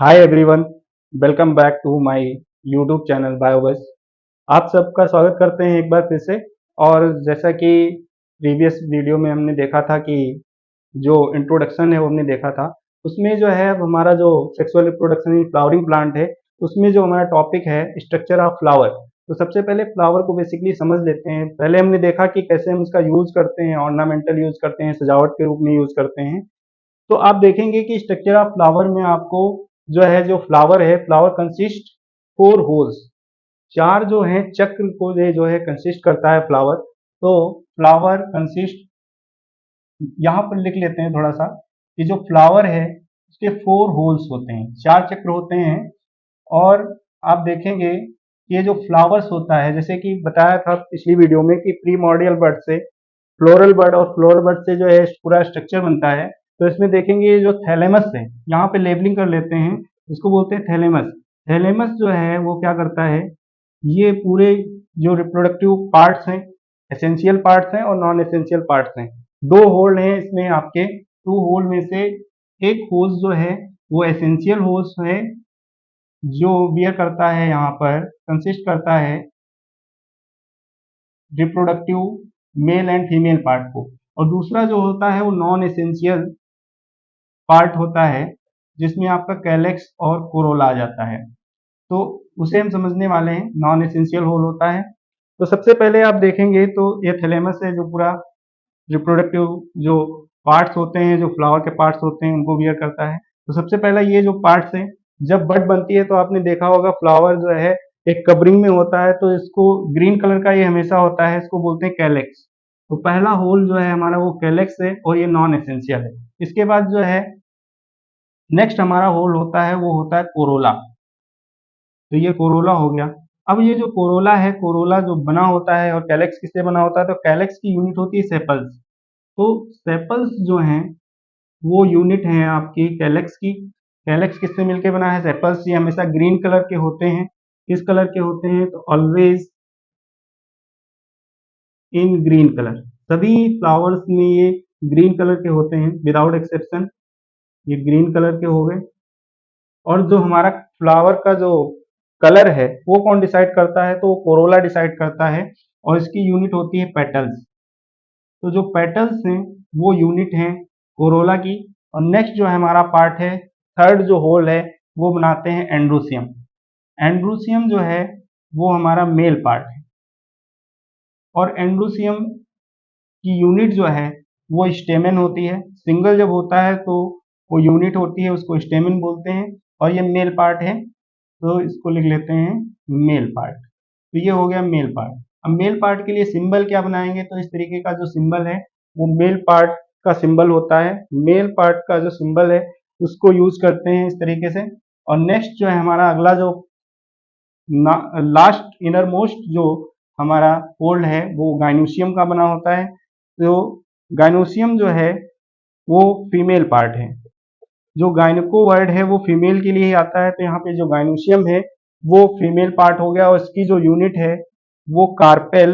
Hi everyone, welcome back to my YouTube channel Biobus. आप सबका स्वागत करते हैं एक बार फिर से। और जैसा कि प्रीवियस वीडियो में हमने देखा था कि जो इंट्रोडक्शन है वो हमने देखा था, उसमें जो है अब हमारा जो sexual reproduction in flowering plant है, उसमें जो हमारा टॉपिक है स्ट्रक्चर ऑफ फ्लावर। तो सबसे पहले फ्लावर को बेसिकली समझ लेते हैं। पहले हमने देखा कि कैसे हम इसका यूज करते हैं, ऑर्नामेंटल यूज करते हैं, सजावट के रूप में यूज करते हैं। तो आप देखेंगे कि स्ट्रक्चर ऑफ फ्लावर में आपको जो है, जो फ्लावर है, फ्लावर कंसिस्ट 4 होल्स, 4 जो है चक्र को ये जो है कंसिस्ट करता है फ्लावर। तो फ्लावर कंसिस्ट, यहाँ पर लिख लेते हैं थोड़ा सा कि जो फ्लावर है उसके 4 होल्स होते हैं, 4 चक्र होते हैं। और आप देखेंगे कि ये जो फ्लावर्स होता है, जैसे कि बताया था पिछली वीडियो में कि प्रीमॉर्डियल बर्ड से फ्लोरल बर्ड और फ्लोरल बर्ड से जो है पूरा स्ट्रक्चर बनता है। तो इसमें देखेंगे ये जो थैलेमस है, यहाँ पे लेबलिंग कर लेते हैं, इसको बोलते हैं थैलेमस। थैलेमस जो है वो क्या करता है, ये पूरे जो रिप्रोडक्टिव पार्ट्स हैं, एसेंशियल पार्ट्स हैं और नॉन एसेंशियल पार्ट्स हैं। 2 होल हैं इसमें आपके, 2 होल में से एक होल जो है वो एसेंशियल होल्स है, जो बियर करता है, यहाँ पर कंसिस्ट करता है reproductive male and female part को। और दूसरा जो होता है वो नॉन एसेंशियल पार्ट होता है, जिसमें आपका कैलेक्स और कोरोला आ जाता है। तो उसे हम समझने वाले हैं, नॉन एसेंशियल होल होता है। तो सबसे पहले आप देखेंगे तो ये थैलेमस है जो पूरा रिप्रोडक्टिव जो पार्ट्स होते हैं, जो फ्लावर के पार्ट्स होते हैं, उनको बियर करता है। तो सबसे पहला ये जो पार्ट्स हैं, जब बड बनती है तो आपने देखा होगा फ्लावर जो है एक कवरिंग में होता है, तो इसको ग्रीन कलर का ये हमेशा होता है, इसको बोलते हैं कैलेक्स। तो पहला होल जो है हमारा वो कैलेक्स है और ये नॉन एसेंशियल है। इसके बाद जो है नेक्स्ट हमारा होल होता है वो होता है कोरोला। तो ये कोरोला हो गया। अब ये जो कोरोला है, कोरोला जो बना होता है, और कैलेक्स किससे बना होता है, तो कैलेक्स की यूनिट होती है सेपल्स। तो सेपल्स जो हैं वो यूनिट हैं आपकी कैलेक्स की। कैलेक्स किससे मिलके बना है, सेपल्स। ये हमेशा ग्रीन कलर के होते हैं। किस कलर के होते हैं, तो ऑलवेज इन ग्रीन कलर। सभी फ्लावर्स में ये ग्रीन कलर के होते हैं विदाउट एक्सेप्शन। ये ग्रीन कलर के हो गए। और जो हमारा फ्लावर का जो कलर है वो कौन डिसाइड करता है, तो वो कोरोला डिसाइड करता है। और इसकी यूनिट होती है पेटल्स। तो जो पेटल्स हैं वो यूनिट हैं कोरोला की। और नेक्स्ट जो है हमारा पार्ट है, थर्ड जो होल है, वो बनाते हैं एंड्रोसियम। एंड्रोसियम जो है वो हमारा मेल पार्ट है। और एंड्रोसियम की यूनिट जो है वो स्टेमेन होती है। सिंगल जब होता है तो वो यूनिट होती है, उसको स्टेमेन बोलते हैं। और ये मेल पार्ट है, तो इसको लिख लेते हैं मेल पार्ट। तो ये हो गया मेल पार्ट। अब मेल पार्ट के लिए सिंबल क्या बनाएंगे, तो इस तरीके का जो सिंबल है वो मेल पार्ट का सिंबल होता है। मेल पार्ट का जो सिंबल है उसको यूज करते हैं इस तरीके से। और नेक्स्ट जो है हमारा अगला जो लास्ट इनर मोस्ट जो हमारा फोल्ड है वो गाइनोसियम का बना होता है। तो गाइनोसियम जो है वो फीमेल पार्ट है। जो गायनको वर्ड है वो फीमेल के लिए ही आता है, तो यहाँ पे जो गाइनोसियम है वो फीमेल पार्ट हो गया। और इसकी जो यूनिट है वो कार्पेल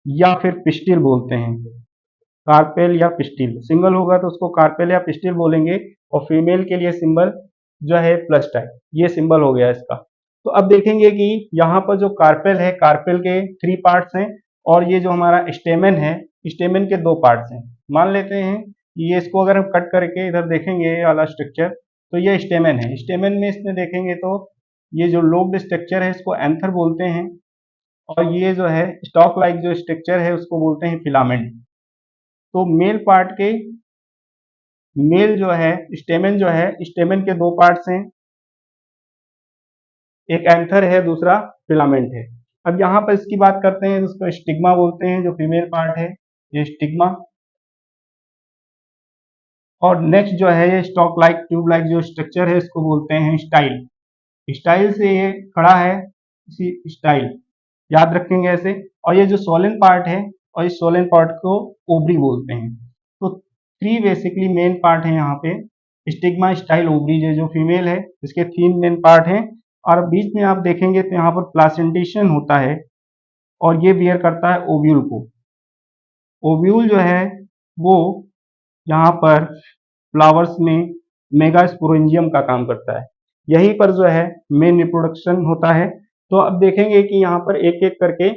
या फिर पिस्टिल बोलते हैं। कार्पेल या पिस्टिल, सिंगल होगा तो उसको कार्पेल या पिस्टिल बोलेंगे। और फीमेल के लिए सिंबल जो है प्लस टाइप, ये सिंबल हो गया इसका। तो अब देखेंगे कि यहाँ पर जो कार्पेल है, कार्पेल के 3 पार्ट्स हैं। और ये जो हमारा स्टेमेन है, स्टेमेन के 2 पार्ट्स हैं। मान लेते हैं कि ये, इसको अगर हम कट करके इधर देखेंगे ये वाला स्ट्रक्चर, तो ये स्टेमेन है। स्टेमेन में इसमें देखेंगे तो ये जो लोब्ड स्ट्रक्चर है इसको एंथर बोलते हैं। और ये जो है स्टॉक लाइक जो स्ट्रक्चर है उसको बोलते हैं फिलामेंट। तो मेल पार्ट के, मेल जो है स्टेमेन जो है, स्टेमेन के 2 पार्ट्स हैं, एक एंथर है, दूसरा फिलामेंट है। अब यहाँ पर इसकी बात करते हैं, उसको स्टिग्मा बोलते हैं, जो फीमेल पार्ट है ये स्टिग्मा। और नेक्स्ट जो है ये स्टॉक लाइक ट्यूब लाइक जो स्ट्रक्चर है इसको बोलते हैं स्टाइल। स्टाइल से ये खड़ा है, इसी स्टाइल याद रखेंगे ऐसे। और ये जो सोलन पार्ट है, और इस सोलन पार्ट को ओवरी बोलते हैं। तो 3 बेसिकली मेन पार्ट है यहाँ पे, स्टिग्मा, स्टाइल, ओवरी। जो फीमेल है इसके 3 मेन पार्ट हैं। और बीच में आप देखेंगे तो यहाँ पर प्लासेंटेशन होता है, और ये बियर करता है ओव्यूल को। ओव्यूल जो है वो यहाँ पर फ्लावर्स में मेगास्पोरेंजियम का काम करता है। यहीं पर जो है मेन रिप्रोडक्शन होता है। तो अब देखेंगे कि यहाँ पर एक एक करके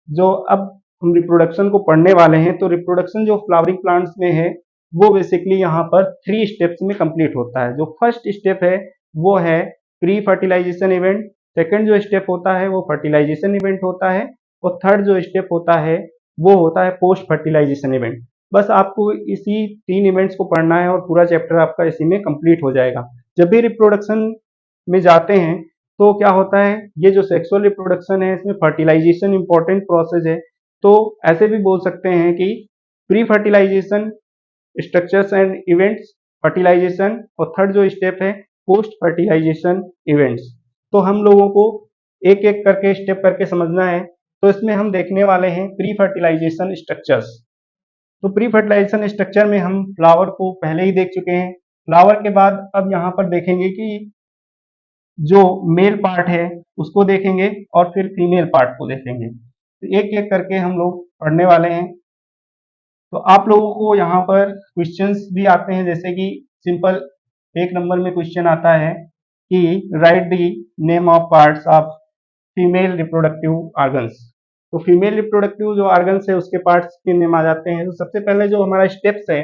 जो अब हम रिप्रोडक्शन को पढ़ने वाले हैं, तो रिप्रोडक्शन जो फ्लावरिंग प्लांट्स में है वो बेसिकली यहाँ पर 3 स्टेप्स में कंप्लीट होता है। जो फर्स्ट स्टेप है वो है प्री फर्टिलाइजेशन इवेंट, सेकंड जो स्टेप होता है वो फर्टिलाइजेशन इवेंट होता है, और थर्ड जो स्टेप होता है वो होता है पोस्ट फर्टिलाइजेशन इवेंट। बस आपको इसी 3 इवेंट्स को पढ़ना है और पूरा चैप्टर आपका इसी में कंप्लीट हो जाएगा। जब भी रिप्रोडक्शन में जाते हैं तो क्या होता है, ये जो सेक्सुअल रिप्रोडक्शन है इसमें फर्टिलाइजेशन इंपॉर्टेंट प्रोसेस है। तो ऐसे भी बोल सकते हैं कि pre fertilisation structures and events, fertilisation, और थर्ड जो स्टेप है पोस्ट फर्टिलाइजेशन इवेंट्स। तो हम लोगों को एक एक करके स्टेप करके समझना है। तो इसमें हम देखने वाले हैं प्री फर्टिलाइजेशन स्ट्रक्चर्स। तो प्री फर्टिलाइजेशन स्ट्रक्चर में हम फ्लावर को पहले ही देख चुके हैं। फ्लावर के बाद अब यहाँ पर देखेंगे कि जो मेल पार्ट है उसको देखेंगे और फिर फीमेल पार्ट को देखेंगे। तो एक एक करके हम लोग पढ़ने वाले हैं। तो आप लोगों को यहाँ पर क्वेश्चंस भी आते हैं, जैसे कि सिंपल 1 नंबर में क्वेश्चन आता है कि right the name of parts of female reproductive organs. तो फीमेल रिप्रोडक्टिव जो ऑर्गन्स है उसके पार्ट्स के नेम आ जाते हैं। तो सबसे पहले जो हमारा स्टेप्स है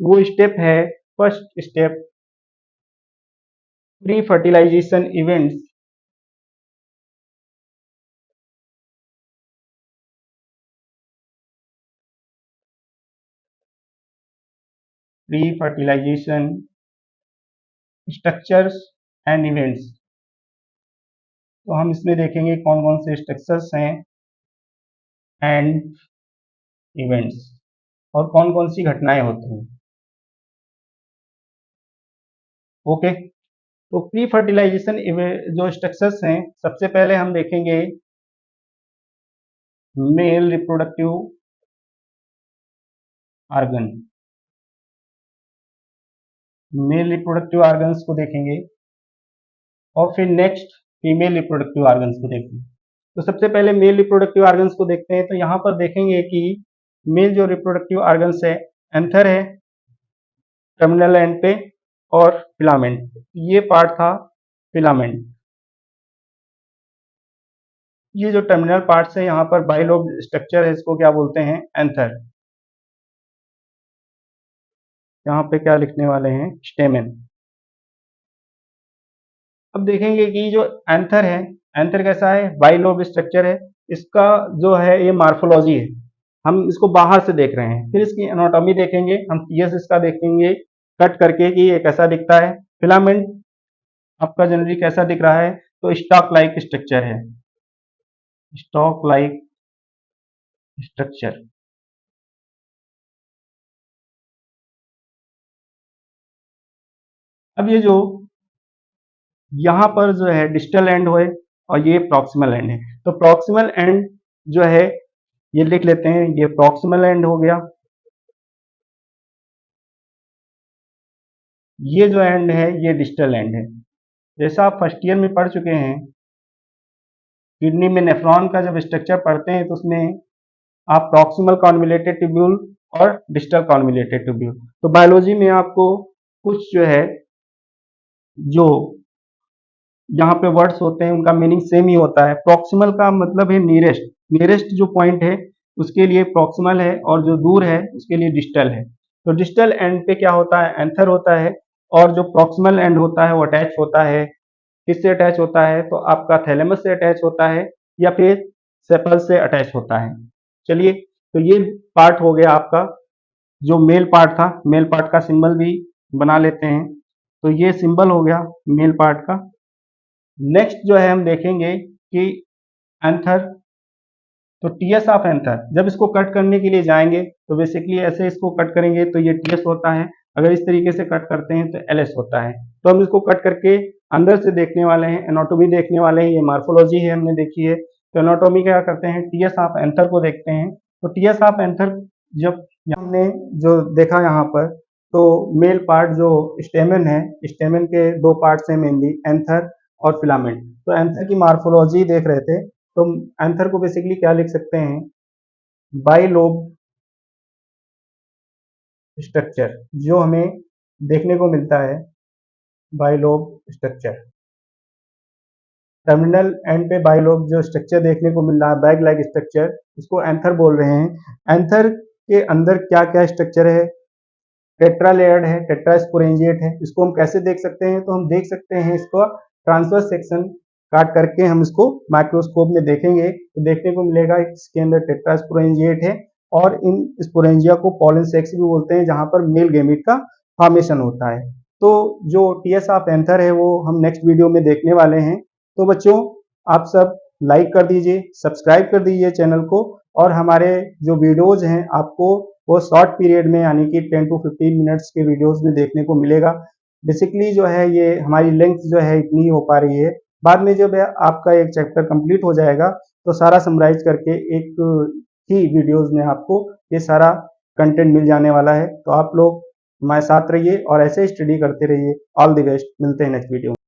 वो स्टेप है, first step pre fertilisation events. Pre fertilisation structures and events. तो हम इसमें देखेंगे कौन कौन से स्ट्रक्चर्स हैं एंड इवेंट्स और कौन कौन सी घटनाएं होती हैं। ओके, तो प्री फर्टिलाइजेशन जो स्ट्रक्चर्स हैं, सबसे पहले हम देखेंगे male reproductive organ. Male reproductive organs को देखेंगे और फिर नेक्स्ट फीमेल रिप्रोडक्टिव ऑर्गन्स को देखेंगे। तो सबसे पहले मेल रिप्रोडक्टिव ऑर्गन्स को देखते हैं। तो यहाँ पर देखेंगे कि मेल जो रिप्रोडक्टिव ऑर्गन्स है, एंथर है टर्मिनल एंड पे, और फिलामेंट। ये पार्ट था फिलामेंट। ये जो टर्मिनल पार्ट्स है यहाँ पर बाइलोब स्ट्रक्चर है, इसको क्या बोलते हैं, एंथर। यहाँ पे क्या लिखने वाले हैं, स्टेमेन। अब देखेंगे कि जो एंथर है, एंथर कैसा है, बाइलोब स्ट्रक्चर है। इसका जो है ये मार्फोलॉजी है, हम इसको बाहर से देख रहे हैं। फिर इसकी एनाटॉमी देखेंगे, हम टीएस इसका देखेंगे कट करके कि ये कैसा दिखता है। फिलामेंट आपका जनरली कैसा दिख रहा है, तो स्टॉक लाइक स्ट्रक्चर है, स्टॉक लाइक स्ट्रक्चर। अब ये जो यहाँ पर जो है डिस्टल एंड है और ये प्रॉक्सिमल एंड है। तो प्रॉक्सिमल एंड जो है ये लिख लेते हैं, ये प्रॉक्सिमल एंड हो गया। ये जो एंड है ये डिस्टल एंड है। जैसा आप फर्स्ट ईयर में पढ़ चुके हैं, किडनी में नेफ्रॉन का जब स्ट्रक्चर पढ़ते हैं तो उसमें आप प्रॉक्सिमल कॉन्वोल्यूटेड ट्यूब्यूल और डिस्टल कॉन्वोल्यूटेड ट्यूब्यूल। तो बायोलॉजी में आपको कुछ जो है, जो यहाँ पे वर्ड्स होते हैं उनका मीनिंग सेम ही होता है। प्रॉक्सिमल का मतलब है नियरेस्ट, नियरेस्ट जो पॉइंट है उसके लिए प्रॉक्सिमल है, और जो दूर है उसके लिए डिस्टल है। तो डिस्टल एंड पे क्या होता है, एंथर होता है, और जो प्रॉक्सिमल एंड होता है वो अटैच होता है, किससे अटैच होता है, तो आपका थैलेमस से अटैच होता है या फिर सेपल से अटैच होता है। चलिए, तो ये पार्ट हो गया आपका जो मेल पार्ट था। मेल पार्ट का सिंबल भी बना लेते हैं। तो ये सिंबल हो गया मेल पार्ट का। नेक्स्ट जो है हम देखेंगे कि एंथर, तो टीएस ऑफ एंथर, जब इसको कट करने के लिए जाएंगे तो बेसिकली ऐसे इसको कट करेंगे तो ये टीएस होता है। अगर इस तरीके से कट करते हैं तो एलएस होता है। तो हम इसको कट करके अंदर से देखने वाले हैं, एनाटॉमी देखने वाले हैं। ये मार्फोलॉजी है, हमने देखी है। तो एनाटॉमी क्या करते हैं, टीएस ऑफ एंथर को देखते हैं। तो टीएस ऑफ एंथर जब हमने जो देखा यहाँ पर, तो मेल पार्ट जो स्टेमन है, स्टेमन के दो पार्ट्स हैं मेनली, एंथर और फिलामेंट। तो एंथर की मार्फोलॉजी देख रहे थे, तो एंथर को बेसिकली क्या लिख सकते हैं, बाइलोब स्ट्रक्चर जो हमें देखने को मिलता है। Bilobe structure. टर्मिनल एंड पे बाइलोब जो स्ट्रक्चर देखने को मिल रहा है, बैग लाइक स्ट्रक्चर, इसको एंथर बोल रहे हैं। एंथर के अंदर क्या क्या स्ट्रक्चर है? टेट्रा लेयर्ड है, टेट्रा स्पोरेंजिएट है। इसको हम कैसे देख सकते हैं? तो हम देख सकते हैं इसको ट्रांसवर्स सेक्शन काट करके हम इसको माइक्रोस्कोप में देखेंगे तो देखने को मिलेगा इसके अंदर टेट्रा स्पोरेंजिएट है और इन स्पोरेंजिया को पॉलन सेक्स भी बोलते हैं, जहां पर मेल गैमीट का फॉर्मेशन होता है। तो जो टीएस ऑफ एंथर है वो हम नेक्स्ट वीडियो में देखने वाले हैं। तो बच्चों, आप सब लाइक कर दीजिए, सब्सक्राइब कर दीजिए चैनल को, और हमारे जो वीडियोज हैं आपको वो शॉर्ट पीरियड में यानी कि 10 to 15 मिनट्स के वीडियोस में देखने को मिलेगा। बेसिकली जो है ये हमारी लेंथ जो है इतनी हो पा रही है। बाद में जब आपका एक चैप्टर कंप्लीट हो जाएगा तो सारा समराइज करके एक ही वीडियोस में आपको ये सारा कंटेंट मिल जाने वाला है। तो आप लोग हमारे साथ रहिए और ऐसे ही स्टडी करते रहिए। ऑल द बेस्ट, मिलते हैं नेक्स्ट वीडियो में।